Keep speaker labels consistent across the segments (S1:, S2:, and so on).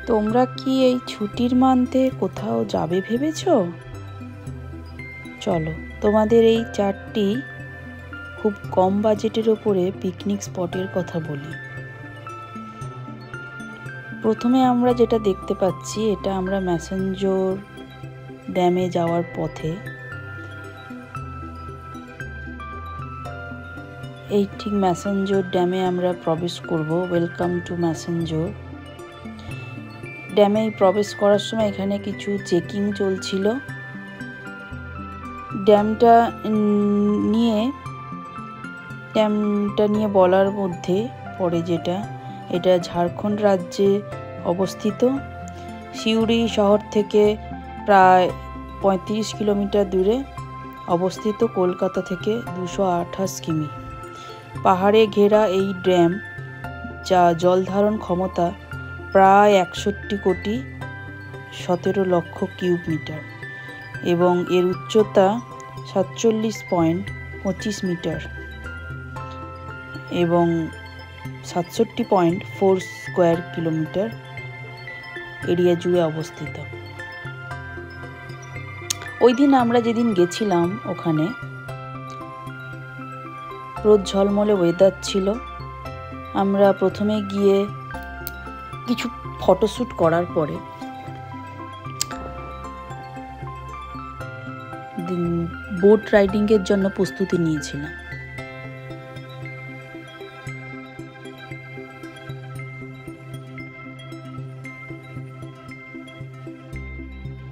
S1: তোমরা কি এই ছুটির মান্থে কোথাও যাবে ভেবেছো? চলো তোমাদের এই 4টি খুব কম বাজেটের ওপরে পিকনিক স্পটের কথা বলি। প্রথমে আমরা যেটা দেখতে পাচ্ছি, এটা আমরা ম্যাসেঞ্জোর ড্যামে যাওয়ার পথে। এই ঠিক ম্যাসেঞ্জোর ড্যামে আমরা প্রবেশ করব। ওয়েলকাম টু ম্যাসেঞ্জোর ড্যামে। প্রবেশ করার সময় এখানে কিছু চেকিং চলছিল। ড্যামটা নিয়ে বলার মধ্যে পড়ে যেটা, এটা ঝাড়খণ্ড রাজ্যে অবস্থিত। সিউড়ি শহর থেকে প্রায় 35 কিলোমিটার দূরে অবস্থিত, কলকাতা থেকে 228 কিমি। পাহাড়ে ঘেরা এই ড্যাম, যা জল ধারণ ক্ষমতা প্রায় 61 কোটি 17 লক্ষ কিউব মিটার এবং এর উচ্চতা 47.25 মিটার এবং 67.4 স্কোয়ার কিলোমিটার এরিয়া জুড়ে অবস্থিত। ওই দিন আমরা যেদিন গেছিলাম ওখানে রোদ ঝলমলে ওয়েদার ছিল। আমরা প্রথমে গিয়ে কিছু ফটোশ্যুট করার পরে বোট রাইডিংয়ের জন্য প্রস্তুতি নিয়েছিলাম।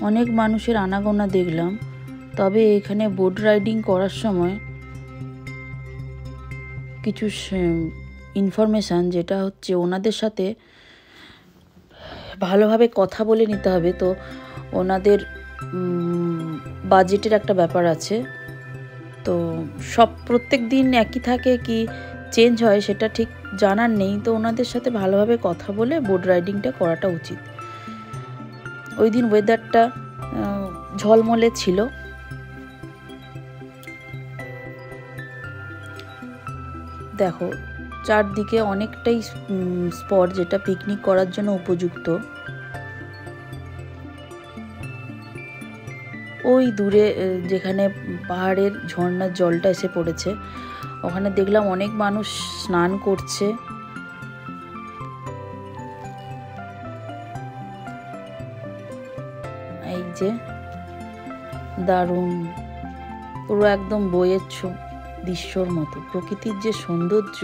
S1: অনেক মানুষের আনাগোনা দেখলাম, তবে এখানে বোট রাইডিং করার সময় কিছু ইনফরমেশান, যেটা হচ্ছে ওনাদের সাথে ভালোভাবে কথা বলে নিতে হবে। তো ওনাদের বাজেটের একটা ব্যাপার আছে, তো প্রত্যেক দিন একই থাকে কি চেঞ্জ হয় সেটা ঠিক জানার নেই। তো ওনাদের সাথে ভালোভাবে কথা বলে বোট রাইডিংটা করাটা উচিত। ওই দিন ওয়েদারটা ঝলমলে ছিল। দেখো চারদিকে অনেকটাই স্পট যেটা পিকনিক করার জন্য উপযুক্ত। ওই দূরে যেখানে পাহাড়ের ঝর্ণার জলটা এসে পড়েছে, ওখানে দেখলাম অনেক মানুষ স্নান করছে। এই যে দারুণ, পুরো একদম বইয়ের দৃশ্যর মতো। প্রকৃতির যে সৌন্দর্য,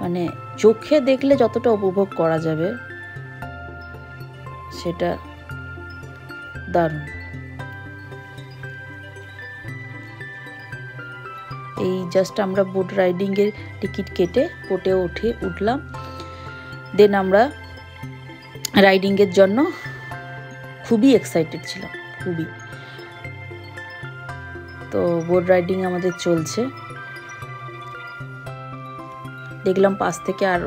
S1: মানে চোখে দেখলে যতটা উপভোগ করা যাবে সেটা দারুণ। এই জাস্ট আমরা বোট রাইডিংয়ের টিকিট কেটে বোটে উঠলাম। দেন আমরা রাইডিংয়ের জন্য খুবই এক্সাইটেড ছিলাম, খুবই। তো বোট রাইডিং আমাদের চলছে। দেখলাম পাশ থেকে আর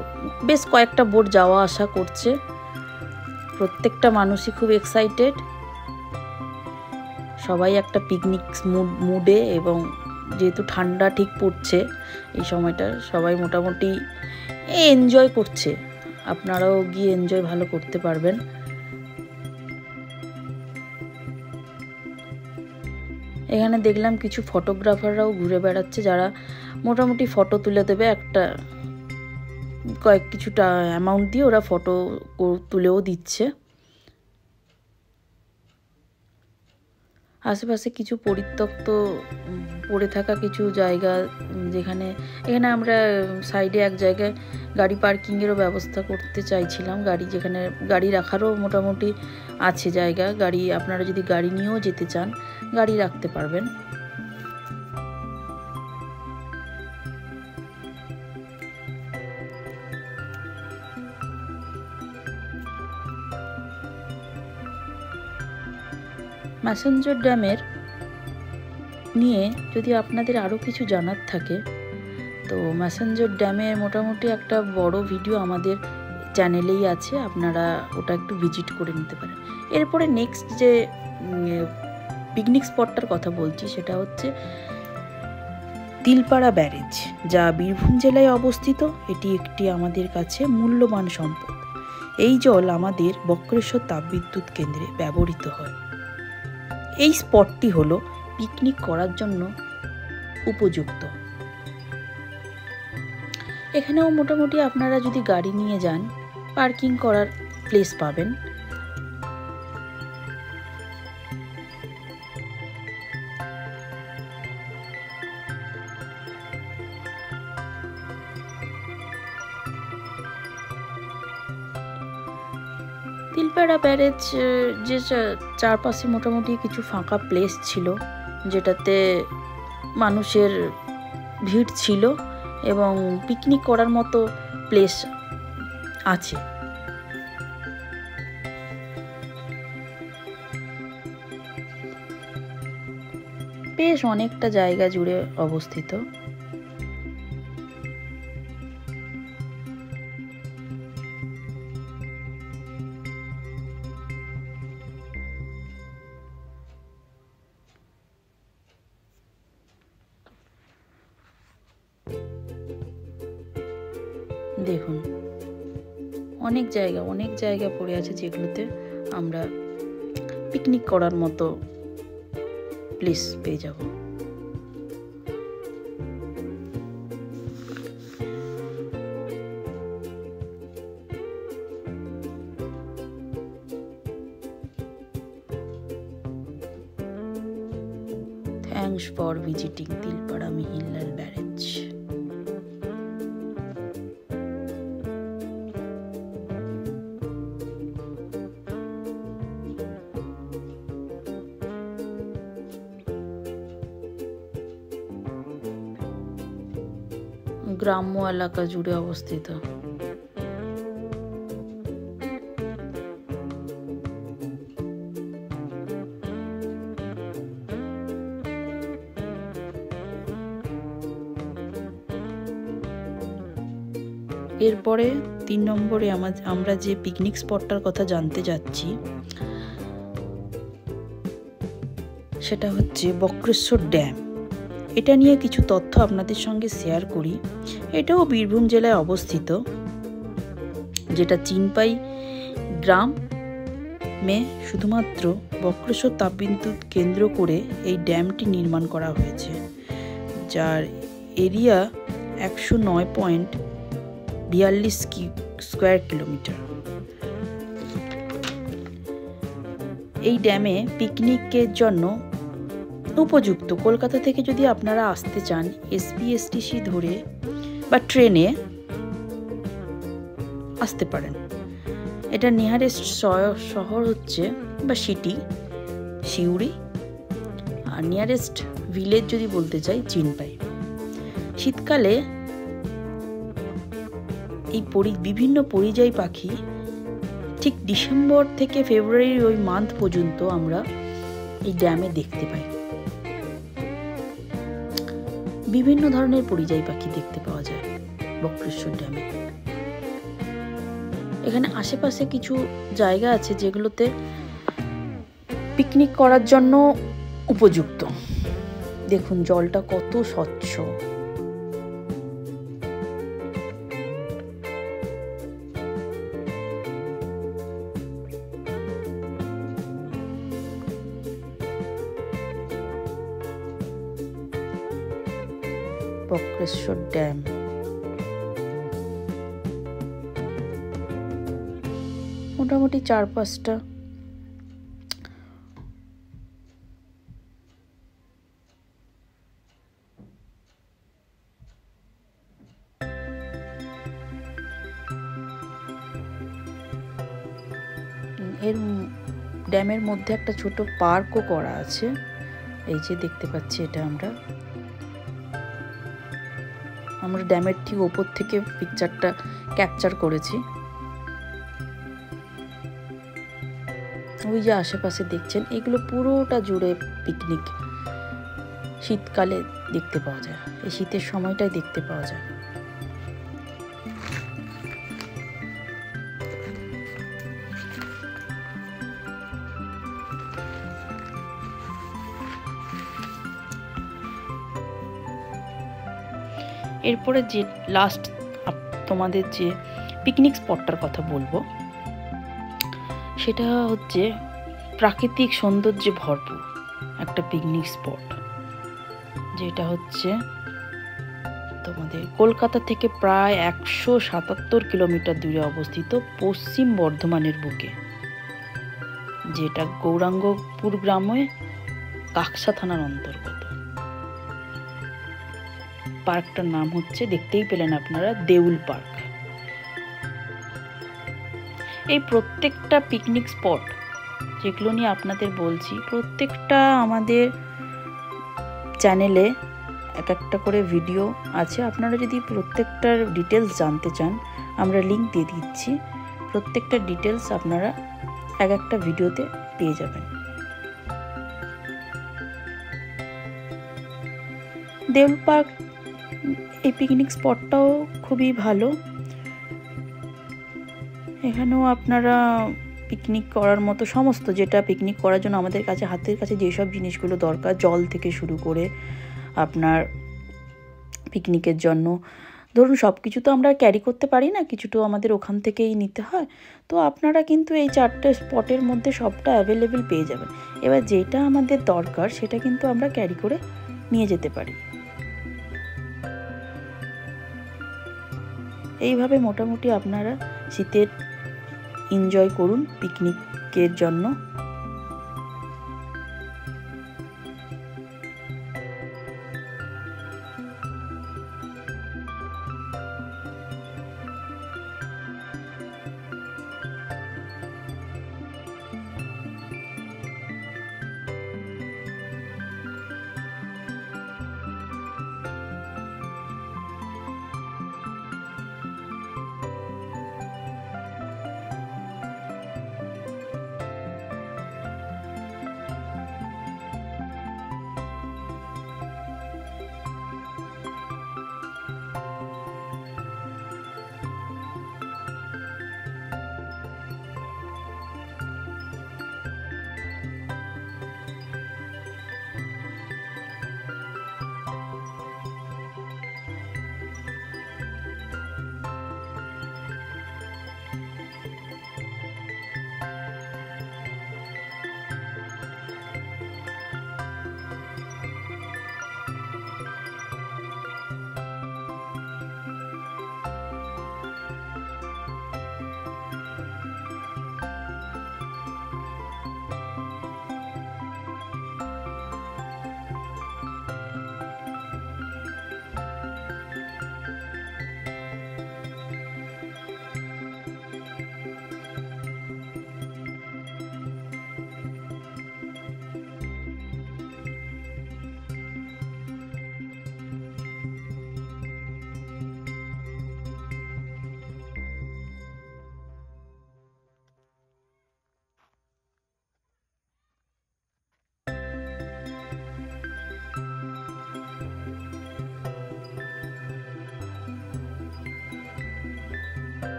S1: বেশ কয়েকটা বোট যাওয়া আসা করছে। প্রত্যেকটা মানুষই খুব এক্সাইটেড, সবাই একটা পিকনিক মুডে। এবং যেহেতু ঠান্ডা ঠিক পড়ছে এই সময়টা, সবাই মোটামুটি এনজয় করছে। আপনারাও গিয়ে এনজয় ভালো করতে পারবেন। এখানে দেখলাম কিছু ফটোগ্রাফাররাও ঘুরে বেড়াচ্ছে, যারা মোটামুটি ফটো তুলে দেবে। কিছুটা অ্যামাউন্ট দিয়ে ওরা ফটো তুলেও দিচ্ছে। আশেপাশে কিছু পরিত্যক্ত পড়ে থাকা কিছু জায়গা, এখানে আমরা সাইডে এক জায়গায় গাড়ি পার্কিংয়েরও ব্যবস্থা করতে চাইছিলাম। যেখানে গাড়ি রাখারও মোটামুটি আছে জায়গা। আপনারা যদি গাড়ি নিয়েও যেতে চান, গাড়ি রাখতে পারবেন। ম্যাসেঞ্জোর ড্যামের নিয়ে যদি আপনাদের আরও কিছু জানার থাকে, তো ম্যাসেঞ্জোর ড্যামের মোটামুটি একটা বড় ভিডিও আমাদের চ্যানেলেই আছে, আপনারা ওটা একটু ভিজিট করে নিতে পারেন। এরপরে নেক্সট যে পিকনিক স্পটটার কথা বলছি, সেটা হচ্ছে তিলপাড়া ব্যারেজ, যা বীরভূম জেলায় অবস্থিত। এটি একটি আমাদের কাছে মূল্যবান সম্পদ। এই জল আমাদের বক্রেশ্বর তাপবিদ্যুৎ কেন্দ্রে ব্যবহৃত হয়। এই স্পটটি হলো পিকনিক করার জন্য উপযুক্ত। এখানেও মোটামুটি আপনারা যদি গাড়ি নিয়ে যান পার্কিং করার প্লেস পাবেন। তিলপাড়া ব্যারেজ যে চারপাশে মোটামুটি কিছু ফাঁকা প্লেস ছিল, যেটাতে মানুষের ভিড় ছিল এবং পিকনিক করার মতো প্লেস আছে। বেশ অনেকটা জায়গা জুড়ে অবস্থিত। দেখুন অনেক জায়গা পড়ে আছে যেগুলোতে আমরা পিকনিক করার মতো প্লেস পেয়ে যাব। Thanks for visiting Tilpara Mihillal Barrage. গ্রাম্য এলাকা জুড়ে অবস্থিত। এরপরে 3 নম্বরে আমরা যে পিকনিক স্পটটার কথা জানতে যাচ্ছি সেটা হচ্ছে বক্রেশ্বর ড্যাম। এটা নিয়ে কিছু তথ্য আপনাদের সঙ্গে শেয়ার করি। এটাও বীরভূম জেলায় অবস্থিত, যেটা চিনপাই গ্রামে শুধুমাত্র বক্রেশ্বর তাপবিদ্যুৎ কেন্দ্র করে এই ড্যামটি নির্মাণ করা হয়েছে, যার এরিয়া 109.42 স্কোয়ার কিলোমিটার। এই ড্যামে পিকনিকের জন্য উপযুক্ত। কলকাতা থেকে যদি আপনারা আসতে চান এসপিএসটিসি ধরে বা ট্রেনে আসতে পারেন। এটা নিয়ারেস্ট শহর হচ্ছে বা সিটি সিউড়ি, আর নিয়ারেস্ট ভিলেজ যদি বলতে চাই চিনপাই। শীতকালে এই বিভিন্ন পরিযায়ী পাখি ঠিক ডিসেম্বর থেকে ফেব্রুয়ারির ওই মান্থ পর্যন্ত আমরা এই ড্যামে দেখতে পাই। বিভিন্ন ধরনের পরিযায়ী পাখি দেখতে পাওয়া যায় বক্রেশ্বর ড্যামে। এখানে আশেপাশে কিছু জায়গা আছে যেগুলোতে পিকনিক করার জন্য উপযুক্ত। দেখুন জলটা কত স্বচ্ছ। বক্রেশ্বর ড্যাম মোটামুটি 4-5টা এর ড্যামের মধ্যে একটা ছোট পার্কও করা আছে। এই যে দেখতে পাচ্ছি, এটা আমরা ড্যামের ঠিক ওপর থেকে পিকচারটা ক্যাপচার করেছি। ওই যে আশেপাশে দেখছেন, এগুলো পুরোটা জুড়ে পিকনিক শীতকালে দেখতে পাওয়া যায়। এই শীতের সময়টাই দেখতে পাওয়া যায়। এরপরে যে লাস্ট তোমাদের যে পিকনিক স্পটটার কথা বলবো সেটা হচ্ছে প্রাকৃতিক সৌন্দর্যে ভরপুর একটা পিকনিক স্পট, যেটা হচ্ছে তোমাদের কলকাতা থেকে প্রায় 177 কিলোমিটার দূরে অবস্থিত পশ্চিম বর্ধমানের বুকে, যেটা গৌরাঙ্গপুর গ্রামে কাকসা থানার অন্তর্গত। পার্কটার নাম হচ্ছে, দেখতেই পেলেন আপনারা, দেউল পার্ক। এই প্রত্যেকটা পিকনিক স্পট যেগুলো নিয়ে আপনাদের বলছি, প্রত্যেকটা আমাদের চ্যানেলে এক একটা করে ভিডিও আছে। আপনারা যদি প্রত্যেকটার ডিটেলস জানতে চান, আমরা লিঙ্ক দিয়ে দিচ্ছি। প্রত্যেকটা ডিটেলস আপনারা এক একটা ভিডিওতে পেয়ে যাবেন। দেউল পার্ক এই পিকনিক স্পটটাও খুবই ভালো। এখানেও আপনারা পিকনিক করার মতো সমস্ত, যেটা পিকনিক করার জন্য আমাদের কাছে হাতের কাছে যেসব জিনিসগুলো দরকার, জল থেকে শুরু করে আপনার পিকনিকের জন্য, ধরুন সব কিছু তো আমরা ক্যারি করতে পারি না, কিছুটা আমাদের ওখান থেকেই নিতে হয়। তো আপনারা কিন্তু এই 4টে স্পটের মধ্যে সবটা অ্যাভেলেবেল পেয়ে যাবেন। এবার যেটা আমাদের দরকার সেটা কিন্তু আমরা ক্যারি করে নিয়ে যেতে পারি। এইভাবে মোটামুটি আপনারা শীতের এনজয় করুন পিকনিকের জন্য।